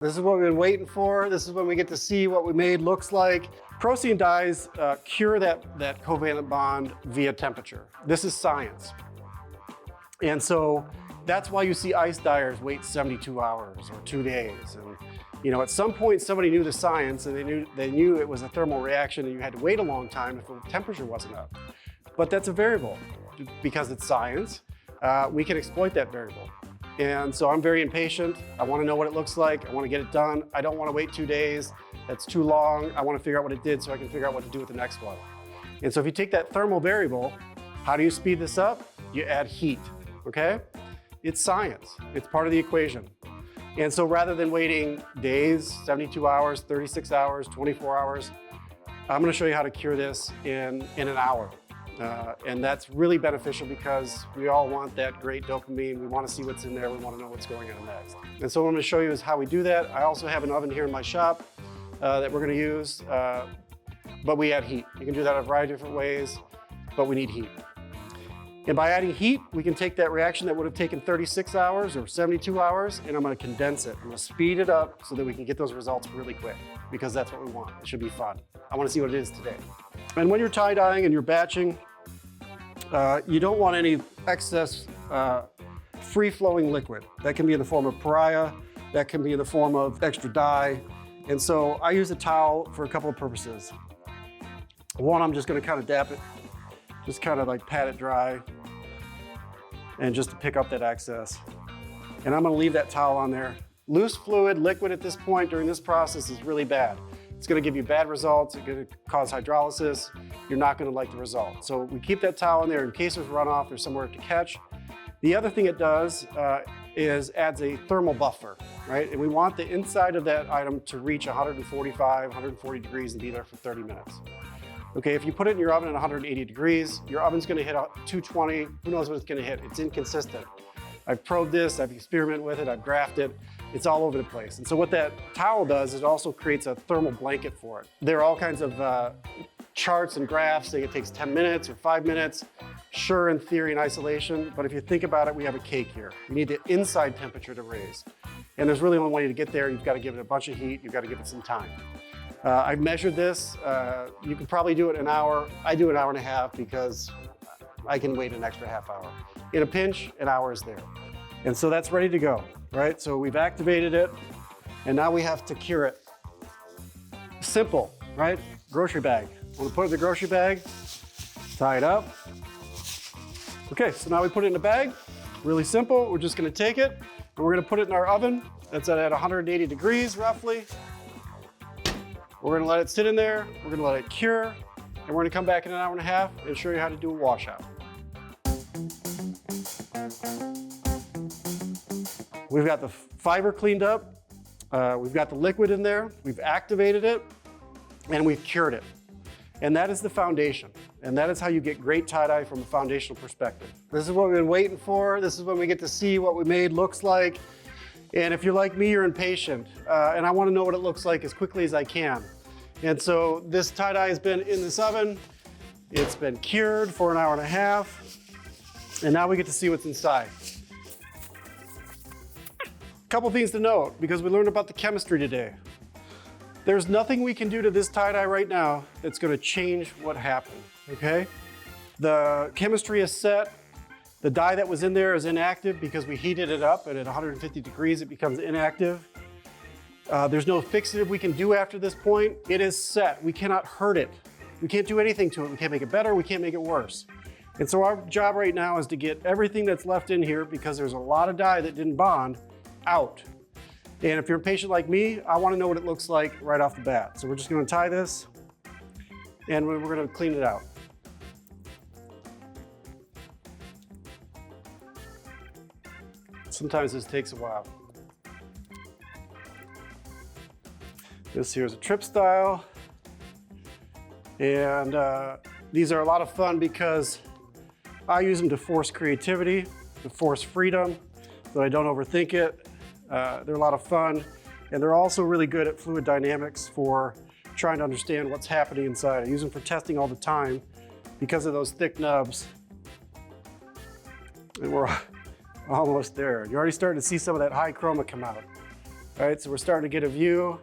This is what we've been waiting for. This is when we get to see what we made looks like. Procion dyes cure that covalent bond via temperature. This is science. And so that's why you see ice dyers wait 72 hours or 2 days. And you know, at some point somebody knew the science and they knew it was a thermal reaction and you had to wait a long time if the temperature wasn't up. But that's a variable. Because it's science, we can exploit that variable. And so I'm very impatient. I want to know what it looks like. I want to get it done. I don't want to wait 2 days. That's too long. I want to figure out what it did so I can figure out what to do with the next one. And so if you take that thermal variable, how do you speed this up? You add heat, okay? It's science. It's part of the equation. And so rather than waiting days, 72 hours, 36 hours, 24 hours, I'm going to show you how to cure this in an hour. And that's really beneficial because we all want that great dopamine. We want to see what's in there. We want to know what's going on next. And so what I'm going to show you is how we do that. I also have an oven here in my shop that we're going to use, but we add heat. You can do that a variety of different ways, but we need heat. And by adding heat, we can take that reaction that would have taken 36 hours or 72 hours, and I'm going to condense it. I'm going to speed it up so that we can get those results really quick, because that's what we want. It should be fun. I want to see what it is today. And when you're tie-dyeing and you're batching, you don't want any excess free-flowing liquid. That can be in the form of pariah, that can be in the form of extra dye. And so I use a towel for a couple of purposes. One, I'm just going to kind of dap it, just kind of like pat it dry, and just to pick up that excess. And I'm going to leave that towel on there. Loose fluid, liquid at this point during this process is really bad. It's going to give you bad results. It's going to cause hydrolysis. You're not going to like the result. So we keep that towel in there in case there's runoff, there's somewhere to catch. The other thing it does is adds a thermal buffer, right? And we want the inside of that item to reach 145, 140 degrees and be there for 30 minutes. Okay, if you put it in your oven at 180 degrees, your oven's going to hit 220. Who knows what it's going to hit? It's inconsistent. I've probed this, I've experimented with it, I've graphed it. It's all over the place. And so what that towel does is it also creates a thermal blanket for it. There are all kinds of charts and graphs saying it takes 10 minutes or 5 minutes. Sure, in theory and isolation, but if you think about it, we have a cake here. We need the inside temperature to raise. And there's really only one way to get there. You've got to give it a bunch of heat. You've got to give it some time. I've measured this. You can probably do it an hour. I do an hour and a half because I can wait an extra half hour. In a pinch, an hour is there. And so that's ready to go, right? So we've activated it, and now we have to cure it. Simple, right? Grocery bag. We'll put it in the grocery bag, tie it up. Okay, so now we put it in a bag. Really simple. We're just gonna take it, and we're gonna put it in our oven. That's at 180 degrees, roughly. We're gonna let it sit in there. We're gonna let it cure, and we're gonna come back in an hour and a half and show you how to do a washout. We've got the fiber cleaned up, we've got the liquid in there, we've activated it, and we've cured it. And that is the foundation. And that is how you get great tie-dye from a foundational perspective. This is what we've been waiting for. This is when we get to see what we made looks like. And if you're like me, you're impatient. And I want to know what it looks like as quickly as I can. And so this tie-dye has been in this oven. It's been cured for an hour and a half. And now we get to see what's inside. Couple things to note, because we learned about the chemistry today. There's nothing we can do to this tie-dye right now that's going to change what happened, okay? The chemistry is set. The dye that was in there is inactive because we heated it up, and at 150 degrees it becomes inactive. There's no fixative we can do after this point. It is set. We cannot hurt it. We can't do anything to it. We can't make it better. We can't make it worse. And so our job right now is to get everything that's left in here, because there's a lot of dye that didn't bond, out. And if you're impatient like me, I want to know what it looks like right off the bat. So we're just going to tie this, and we're going to clean it out. Sometimes this takes a while. This here is a trip style, and these are a lot of fun because I use them to force creativity, to force freedom, so I don't overthink it. They're a lot of fun, and they're also really good at fluid dynamics for trying to understand what's happening inside. I use them for testing all the time because of those thick nubs. And we're almost there. You're already starting to see some of that HiChroma come out. All right, so we're starting to get a view.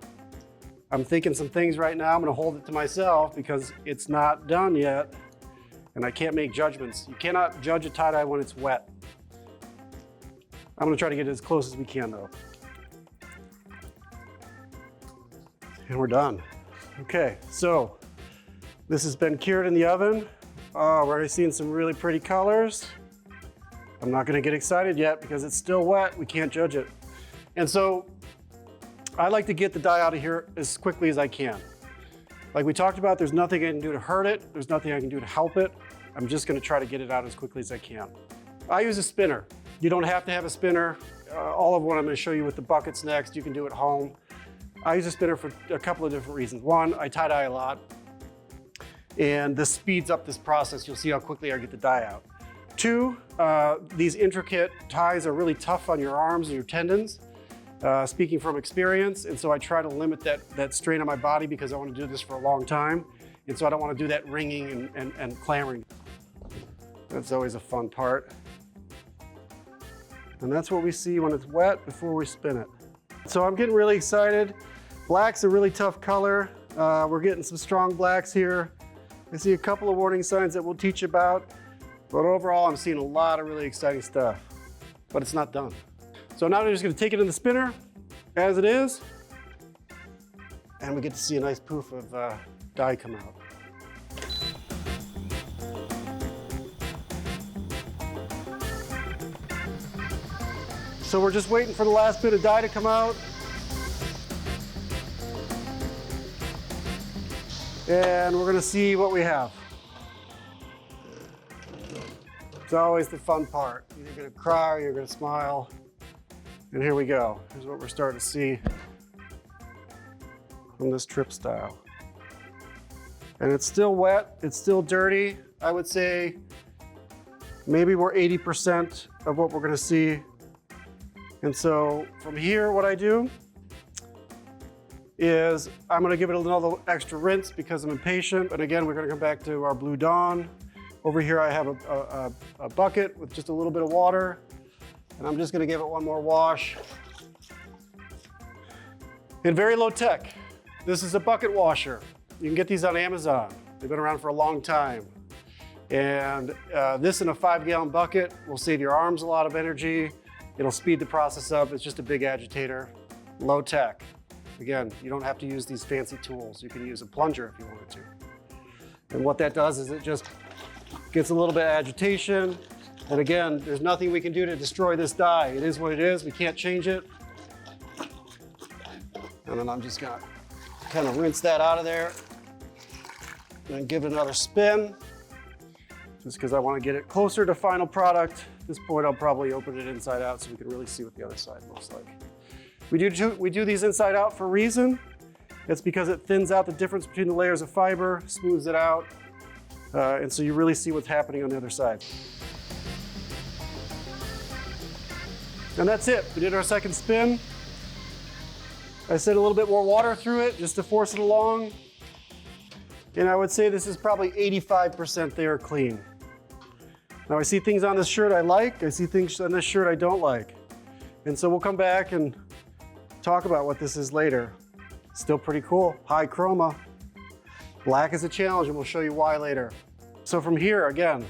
I'm thinking some things right now. I'm gonna hold it to myself because it's not done yet and I can't make judgments. You cannot judge a tie-dye when it's wet. I'm gonna try to get as close as we can though. And we're done. Okay, so this has been cured in the oven. Oh, we're already seeing some really pretty colors. I'm not gonna get excited yet because it's still wet. We can't judge it. And so I like to get the dye out of here as quickly as I can. Like we talked about, there's nothing I can do to hurt it. There's nothing I can do to help it. I'm just gonna try to get it out as quickly as I can. I use a spinner. You don't have to have a spinner. All of what I'm gonna show you with the buckets next, you can do at home. I use a spinner for a couple of different reasons. One, I tie-dye a lot, and this speeds up this process. You'll see how quickly I get the dye out. Two, these intricate ties are really tough on your arms and your tendons, speaking from experience, and so I try to limit that strain on my body because I want to do this for a long time, and so I don't want to do that ringing and clamoring. That's always a fun part. And that's what we see when it's wet before we spin it. So I'm getting really excited. Black's a really tough color. We're getting some strong blacks here. I see a couple of warning signs that we'll teach you about, but overall I'm seeing a lot of really exciting stuff, but it's not done. So now I'm just gonna take it in the spinner as it is, and we get to see a nice poof of dye come out. So we're just waiting for the last bit of dye to come out. And we're gonna see what we have. It's always the fun part. You're gonna cry or you're gonna smile. And here we go. Here's what we're starting to see from this trip style. And it's still wet, it's still dirty. I would say maybe we're 80% of what we're gonna see. And so from here, what I do is I'm gonna give it another extra rinse because I'm impatient. And again, we're gonna come back to our Blue Dawn. Over here, I have a bucket with just a little bit of water. And I'm just gonna give it one more wash. And very low tech. This is a bucket washer. You can get these on Amazon. They've been around for a long time. And this in a 5-gallon bucket will save your arms a lot of energy. It'll speed the process up. It's just a big agitator, low tech. Again, you don't have to use these fancy tools. You can use a plunger if you wanted to. And what that does is it just gets a little bit of agitation. And again, there's nothing we can do to destroy this dye. It is what it is. We can't change it. And then I'm just gonna kind of rinse that out of there and give it another spin, just because I want to get it closer to final product. At this point, I'll probably open it inside out so we can really see what the other side looks like. We do these inside out for a reason. It's because it thins out the difference between the layers of fiber, smooths it out, and so you really see what's happening on the other side. And that's it. We did our second spin. I set a little bit more water through it just to force it along. And I would say this is probably 85% there clean. Now I see things on this shirt I like. I see things on this shirt I don't like. And so we'll come back and talk about what this is later. Still pretty cool. HiChroma. Black is a challenge, and we'll show you why later. So from here, again,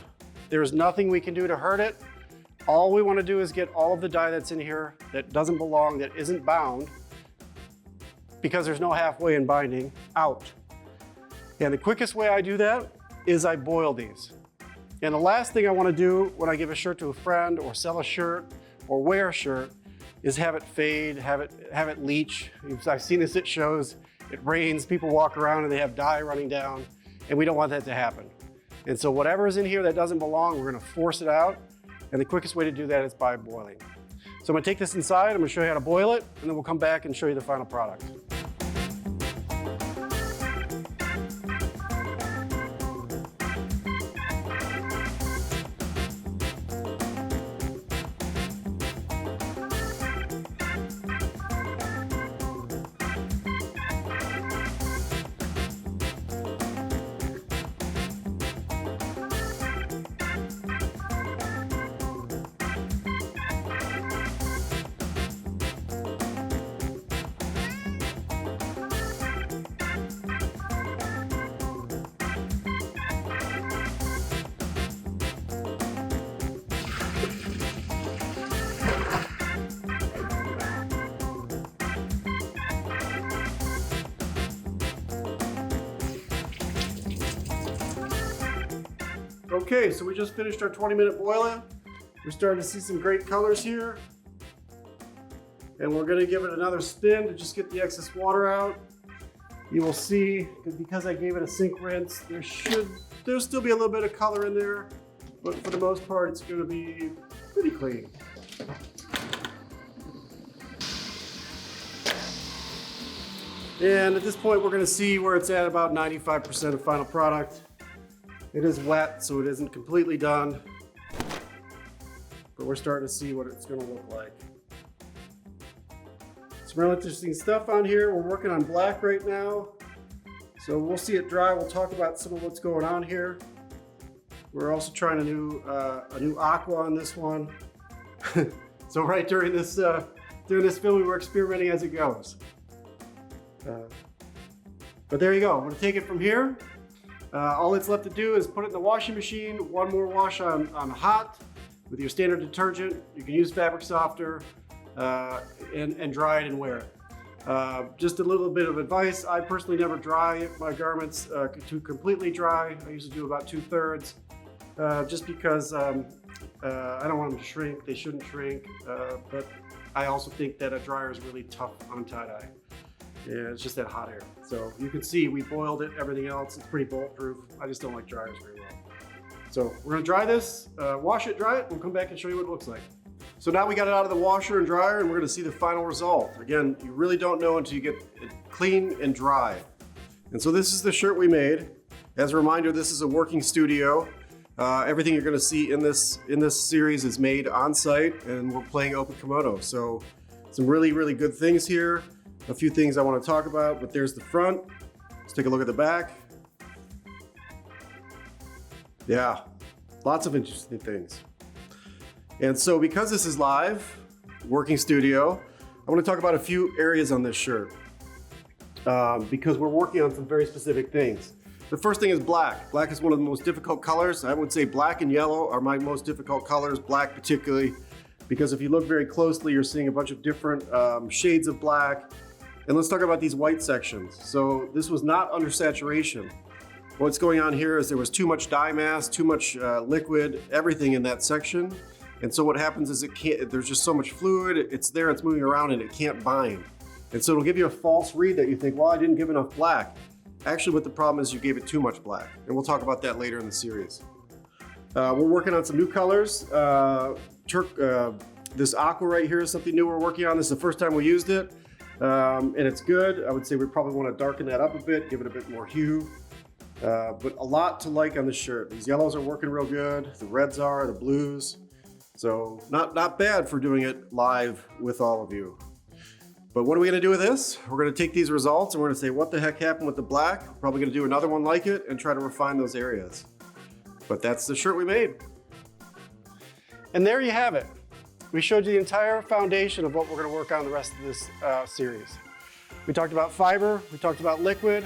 there's nothing we can do to hurt it. All we want to do is get all of the dye that's in here that doesn't belong, that isn't bound, because there's no halfway in binding, out. And the quickest way I do that is I boil these. And the last thing I want to do when I give a shirt to a friend or sell a shirt or wear a shirt is have it fade, have it leach. I've seen this at shows. It rains, people walk around and they have dye running down, and we don't want that to happen. And so whatever is in here that doesn't belong, we're gonna force it out. And the quickest way to do that is by boiling. So I'm gonna take this inside, I'm gonna show you how to boil it, and then we'll come back and show you the final product. Okay, so we just finished our 20-minute boiler. We're starting to see some great colors here. And we're gonna give it another spin to just get the excess water out. You will see, because I gave it a sink rinse, there'll still be a little bit of color in there, but for the most part, it's gonna be pretty clean. And at this point, we're gonna see where it's at about 95% of final product. It is wet, so it isn't completely done, but we're starting to see what it's gonna look like. Some real interesting stuff on here. We're working on black right now, so we'll see it dry. We'll talk about some of what's going on here. We're also trying a new aqua on this one. So right during this film, we were experimenting as it goes. But there you go. I'm going to take it from here. All that's left to do is put it in the washing machine. One more wash on hot with your standard detergent. You can use fabric softener and dry it and wear it. Just a little bit of advice. I personally never dry my garments to completely dry. I usually do about 2/3 just because I don't want them to shrink. They shouldn't shrink. But I also think that a dryer is really tough on tie-dye. Yeah, it's just that hot air. So you can see we boiled it, everything else. It's pretty bulletproof. I just don't like dryers very well. So we're gonna dry this, wash it, dry it. We'll come back and show you what it looks like. So now we got it out of the washer and dryer and we're gonna see the final result. Again, you really don't know until you get it clean and dry. And so this is the shirt we made. As a reminder, this is a working studio. Everything you're gonna see in this series is made on site and we're playing open kimono. So some really, really good things here. A few things I want to talk about, but there's the front. Let's take a look at the back. Yeah, lots of interesting things. And so because this is live, working studio, I want to talk about a few areas on this shirt because we're working on some very specific things. The first thing is black. Black is one of the most difficult colors. I would say black and yellow are my most difficult colors, black particularly, because if you look very closely, you're seeing a bunch of different shades of black. And let's talk about these white sections. So this was not under saturation. What's going on here is there was too much dye mass, too much liquid, everything in that section. And so what happens is there's just so much fluid, it's there, it's moving around and it can't bind. And so it'll give you a false read that you think, well, I didn't give enough black. Actually, what the problem is you gave it too much black. And we'll talk about that later in the series. We're working on some new colors. This aqua right here is something new we're working on. This is the first time we used it. And it's good. I would say we probably want to darken that up a bit, give it a bit more hue. But a lot to like on this shirt. These yellows are working real good. The reds are, the blues. So not bad for doing it live with all of you. But what are we gonna do with this? We're gonna take these results and we're gonna say what the heck happened with the black. We're probably gonna do another one like it and try to refine those areas. But that's the shirt we made. And there you have it. We showed you the entire foundation of what we're going to work on the rest of this series. We talked about fiber, we talked about liquid,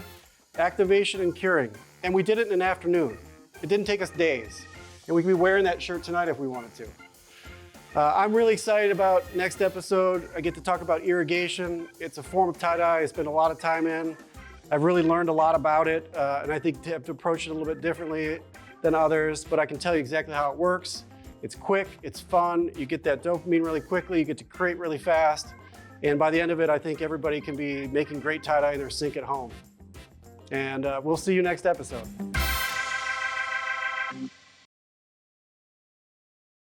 activation and curing, and we did it in an afternoon. It didn't take us days, and we could be wearing that shirt tonight if we wanted to. I'm really excited about next episode. I get to talk about irrigation. It's a form of tie-dye I spend a lot of time in. I've really learned a lot about it, and I think I have to approach it a little bit differently than others, but I can tell you exactly how it works. It's quick, it's fun, you get that dopamine really quickly, you get to create really fast, and by the end of it, I think everybody can be making great tie-dye in their sink at home. And we'll see you next episode.